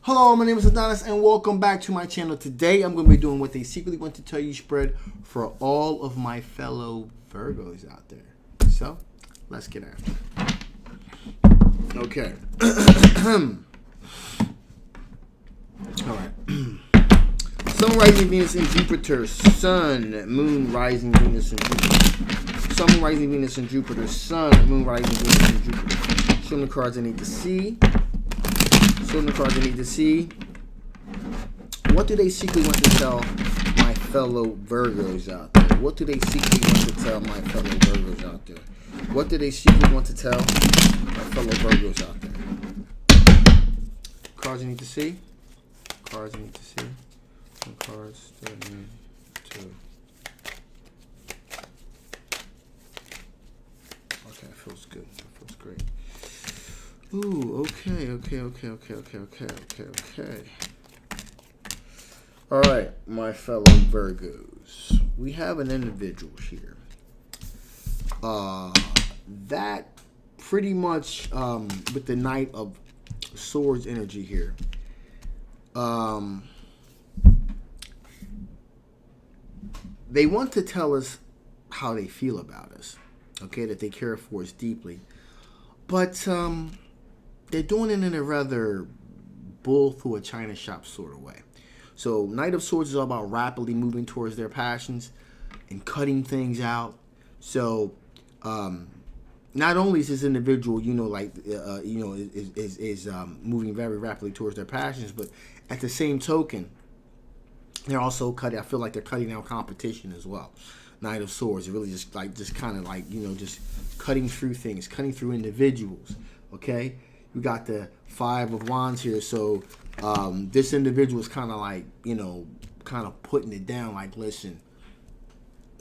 Hello, my name is Adonis and welcome back to my channel. Today I'm going to be doing what they secretly want to tell you spread for all of my fellow Virgos out there. So, let's get after it. Okay. Alright. Sun, rising Venus, and Jupiter. Sun, Moon, rising Venus, and Jupiter. Sun, rising Venus, and Jupiter. Sun, Moon, rising Venus, and Jupiter. Show me the cards I need to see. Show me the cards I need to see. What do they secretly want to tell my fellow Virgos out there? What do they secretly want to tell my fellow Virgos out there? What do they secretly want to tell my fellow Virgos out there? Cards I need to see. Cards I need to see. Some cards that I need to. Okay, it feels good. It feels great. Ooh, okay. All right, my fellow Virgos. We have an individual here. That pretty much with the Knight of Swords energy here. They want to tell us how they feel about us. Okay, that they care for us deeply. But they're doing it in a rather bull through a china shop sort of way. So Knight of Swords is all about rapidly moving towards their passions and cutting things out. So not only is this individual, is moving very rapidly towards their passions, but at the same token, they're also cutting. I feel like they're cutting out competition as well. Knight of Swords, really just kind of just cutting through things, cutting through individuals. Okay, we got the Five of Wands here, so this individual is kind of putting it down. Like, listen,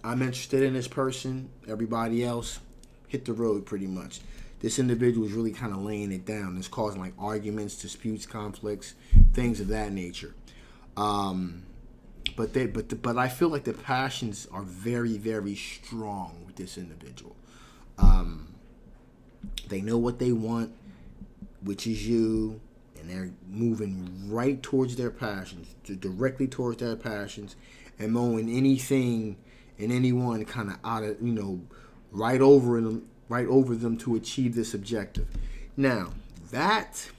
I'm interested in this person. Everybody else, hit the road. Pretty much, this individual is really kind of laying it down. It's causing like arguments, disputes, conflicts, things of that nature. But I feel like the passions are very, very strong with this individual. They know what they want, which is you, and they're moving right towards their passions, directly towards their passions, and mowing anything and anyone kind of out of, right over them to achieve this objective. Now, that,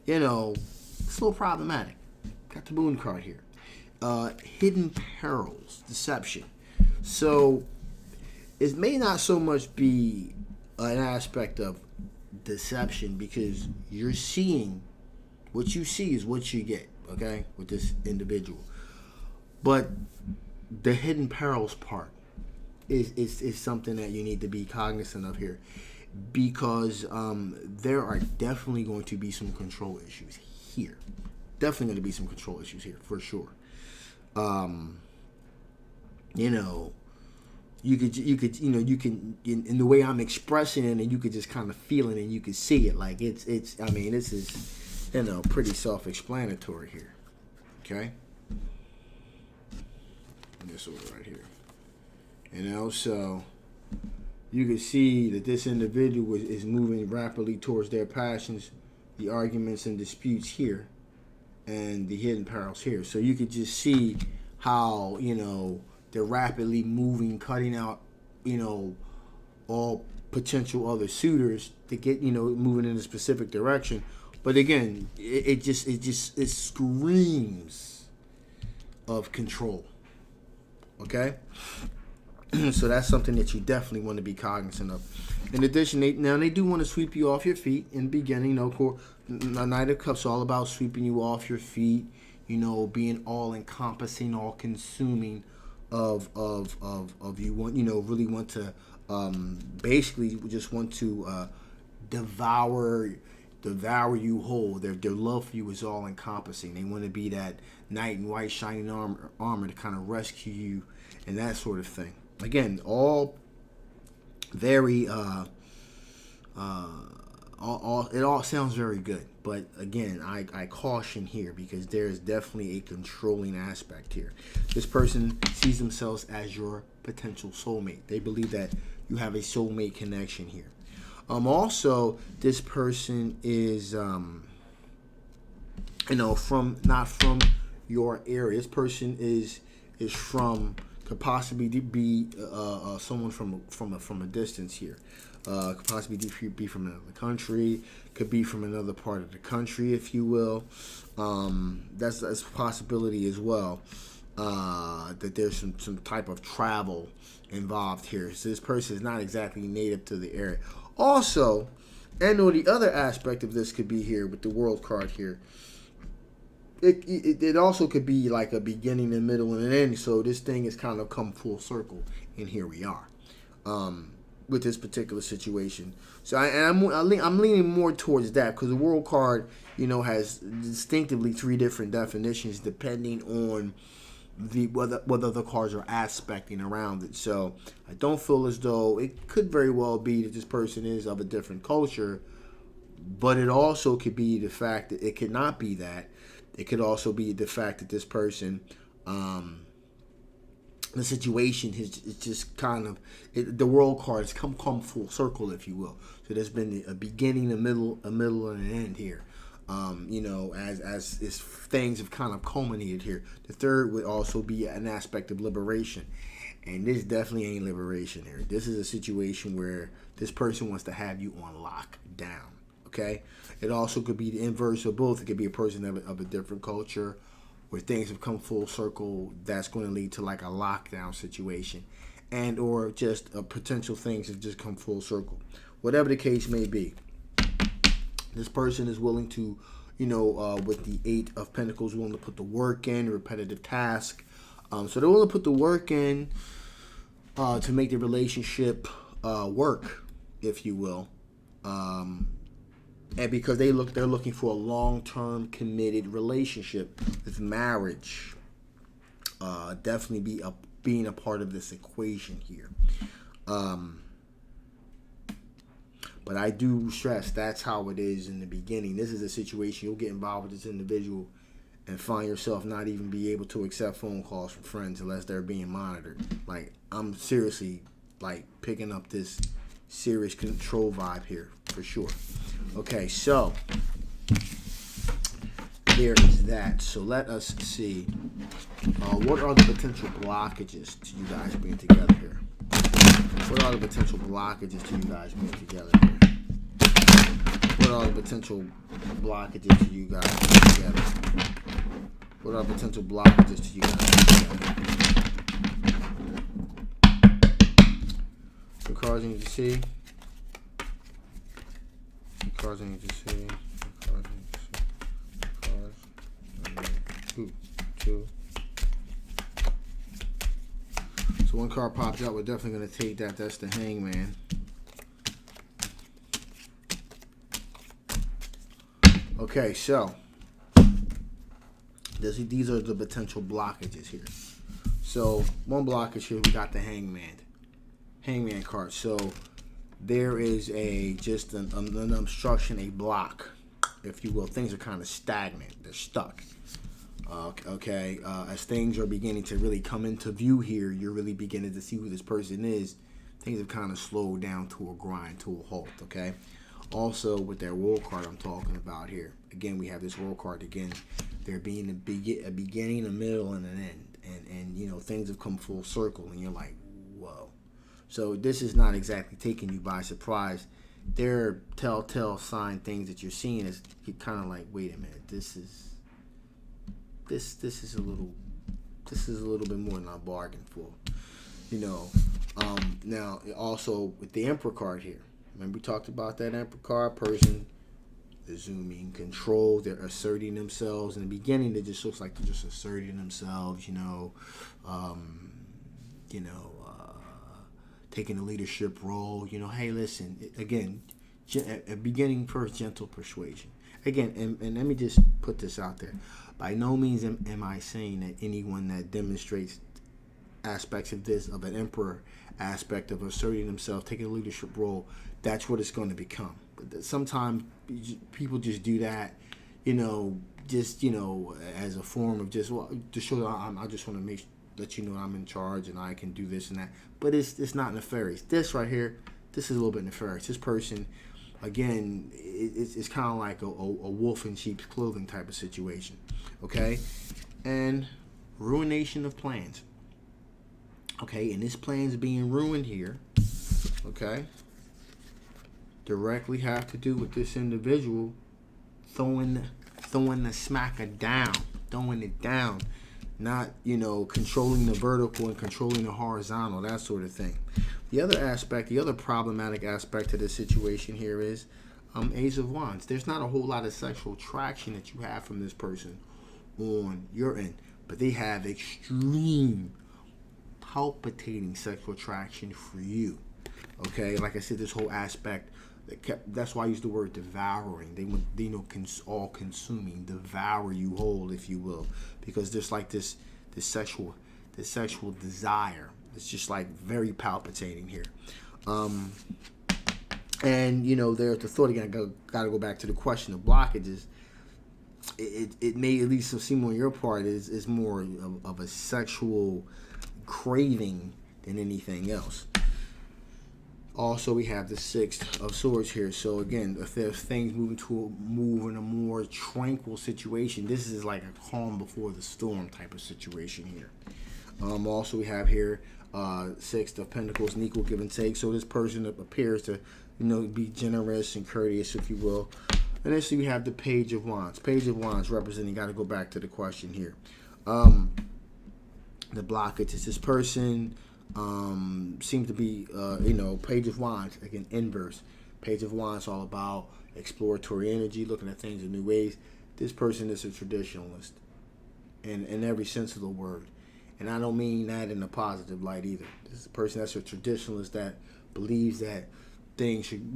it's a little problematic. Got the Moon card here. Hidden perils, deception. So it may not so much be an aspect of deception, because you're seeing what you see is what you get, okay, with this individual. But the hidden perils part is something that you need to be cognizant of here, because there are definitely going to be some control issues here. Definitely going to be some control issues here for sure. You can in the way I'm expressing it, and you could just kind of feel it, and you could see it. Like this is, pretty self-explanatory here. Okay. This over right here. So you can see that this individual is moving rapidly towards their passions, the arguments and disputes here, and the hidden perils here. So you could just see how, they're rapidly moving, cutting out, all potential other suitors to get, moving in a specific direction. But again, it screams of control. Okay? So that's something that you definitely want to be cognizant of. In addition, they do want to sweep you off your feet in the beginning. Knight of Cups all about sweeping you off your feet. Being all encompassing, all consuming of you. Really want to basically just want to devour you whole. Their love for you is all encompassing. They want to be that knight in white shining armor to kind of rescue you and that sort of thing. Again, all very it all sounds very good, but again, I caution here, because there is definitely a controlling aspect here. This person sees themselves as your potential soulmate. They believe that you have a soulmate connection here. Also, this person is from not from your area. This person is from, could possibly be someone from a distance here. Could possibly be from another country. Could be from another part of the country, if you will. That's a possibility as well. That there's some type of travel involved here. So this person is not exactly native to the area. Also, and or the other aspect of this could be here with the World card here. It also could be like a beginning, a middle, and an end. So this thing has kind of come full circle, and here we are with this particular situation. So I'm leaning more towards that, because the World card, has distinctively three different definitions depending on whether the cards are aspecting around it. So I don't feel as though it could very well be that this person is of a different culture, but it also could be the fact that it could not be that. It could also be the fact that this person, the situation is just kind of, the World card has come full circle, if you will. So there's been a beginning, a middle, and an end here. As things have kind of culminated here. The third would also be an aspect of liberation. And this definitely ain't liberation here. This is a situation where this person wants to have you on lockdown. Okay? It also could be the inverse of both. It could be a person of a different culture where things have come full circle. That's going to lead to like a lockdown situation. And or just potential things have just come full circle. Whatever the case may be. This person is willing to, with the Eight of Pentacles, willing to put the work in, repetitive task. So they're willing to put the work in to make the relationship work, if you will. And because they're looking for a long-term committed relationship with marriage. Definitely being a part of this equation here. But I do stress that's how it is in the beginning. This is a situation you'll get involved with this individual and find yourself not even be able to accept phone calls from friends unless they're being monitored. Like, I'm seriously picking up this serious control vibe here for sure. Okay, so there is that. So let us see. What are the potential blockages to you guys being together here? What are the potential blockages to you guys being together here? What are the potential blockages to you guys being together? What are the potential blockages to you guys being together? The cards I need to see. The cards I need to see. The cards I need to see. The cards. Two. So one card popped out. We're definitely going to take that. That's the Hangman. Okay, so these are the potential blockages here. So one blockage here, we got the Hangman card. So there is just an obstruction, a block, if you will. Things are kind of stagnant. They're stuck. Okay, as things are beginning to really come into view here, you're really beginning to see who this person is. Things have kind of slowed down to a grind, to a halt, okay? Also, with that World card I'm talking about here, again, we have this World card again. There being a beginning, a middle, and an end. And things have come full circle, and you're like, whoa. So this is not exactly taking you by surprise. There are telltale sign things that you're seeing is you're kind of like, wait a minute, this is a little bit more than I bargained for. Now also with the Emperor card here. Remember we talked about that Emperor card, person assuming control, they're asserting themselves. In the beginning, it just looks like they're just asserting themselves, taking a leadership role. Hey, listen, again, beginning first, gentle persuasion. Again, and let me just put this out there. By no means am I saying that anyone that demonstrates aspects of this, of an emperor aspect of asserting themselves, taking a leadership role, that's what it's going to become. But sometimes people just do that, as a form of just, to show that I just want to let you know I'm in charge and I can do this and that. But it's not nefarious. This right here, this is a little bit nefarious. This person again, it's kind of like a wolf in sheep's clothing type of situation. Okay, and ruination of plans. Okay, and this plan's being ruined here. Okay, directly have to do with this individual throwing the smacker down, throwing it down, not, controlling the vertical and controlling the horizontal, that sort of thing. The other problematic aspect to this situation here is Ace of Wands. There's not a whole lot of sexual attraction that you have from this person on your end, but they have extreme, palpitating sexual attraction for you. Okay, like I said, this whole aspect. That's why I use the word devouring. They all consuming, devour you whole, if you will, because there's like this sexual desire. It's just like very palpitating here, and there's the thought again. Got to go back to the question of blockages. It may at least seem on your part is more of a sexual craving than anything else. Also, we have the Six of Swords here. So again, if there's things move in a more tranquil situation, this is like a calm before the storm type of situation here. Also, we have here Six of Pentacles and equal give and take. So this person appears to, be generous and courteous, if you will. And then so we have the Page of Wands. Page of Wands representing. Got to go back to the question here. The blockage is this person. Seems to be, Page of Wands, again, inverse. Page of Wands all about exploratory energy, looking at things in new ways. This person is a traditionalist in every sense of the word. And I don't mean that in a positive light either. This is a person that's a traditionalist that believes that things should,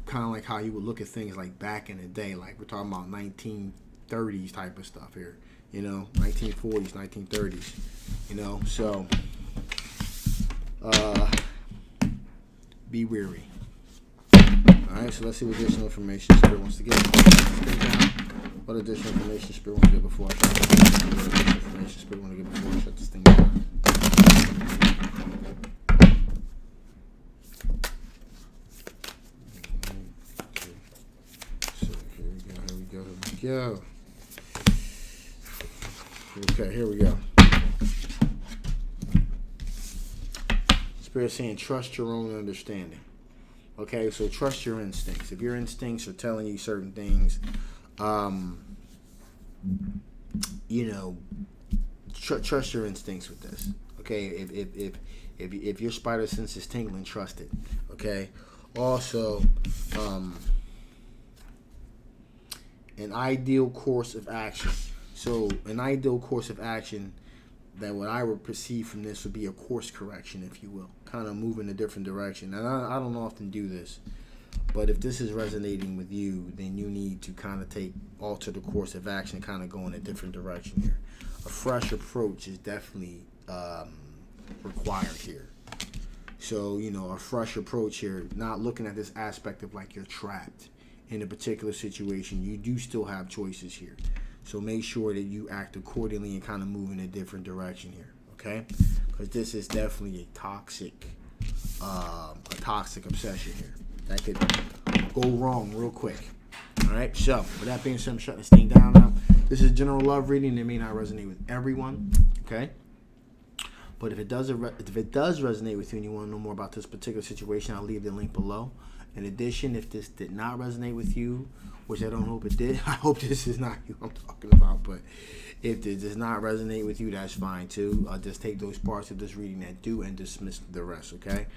kind of like how you would look at things like back in the day. Like we're talking about 1930s type of stuff here, 1940s, 1930s, so... be weary. Alright, so let's see what additional information Spirit wants to give. What additional information Spirit wants to give before I shut this thing down? What additional information Spirit wants to give before I shut this thing down? Okay. So here we go. Okay, here we go. Spirit saying trust your own understanding. Okay, so trust your instincts. If your instincts are telling you certain things, trust your instincts with this. Okay, if your spider sense is tingling, trust it. Okay. Also, an ideal course of action. So an ideal course of action that what I would perceive from this would be a course correction, if you will, kind of move in a different direction. And I don't often do this, but if this is resonating with you, then you need to kind of alter the course of action, kind of go in a different direction here. A fresh approach is definitely required here. So, a fresh approach here, not looking at this aspect of like you're trapped in a particular situation. You do still have choices here. So make sure that you act accordingly and kind of move in a different direction here, okay? Because this is definitely a toxic obsession here. That could go wrong real quick. All right. So with that being said, I'm shutting this thing down now. This is general love reading. It may not resonate with everyone, okay? But if it does resonate with you and you want to know more about this particular situation, I'll leave the link below. In addition, if this did not resonate with you, which I don't hope it did, I hope this is not you I'm talking about, but if it does not resonate with you, that's fine too. I'll just take those parts of this reading that do and dismiss the rest, okay?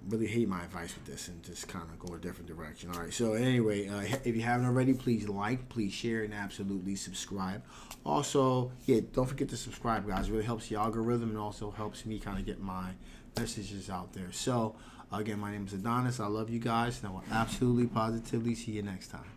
Really hate my advice with this and just kind of go a different direction. All right, so anyway, if you haven't already, please like, please share, and absolutely subscribe. Also, don't forget to subscribe, guys. It really helps the algorithm and also helps me kind of get my messages out there. So, again, my name is Adonis. I love you guys, and I will absolutely, positively see you next time.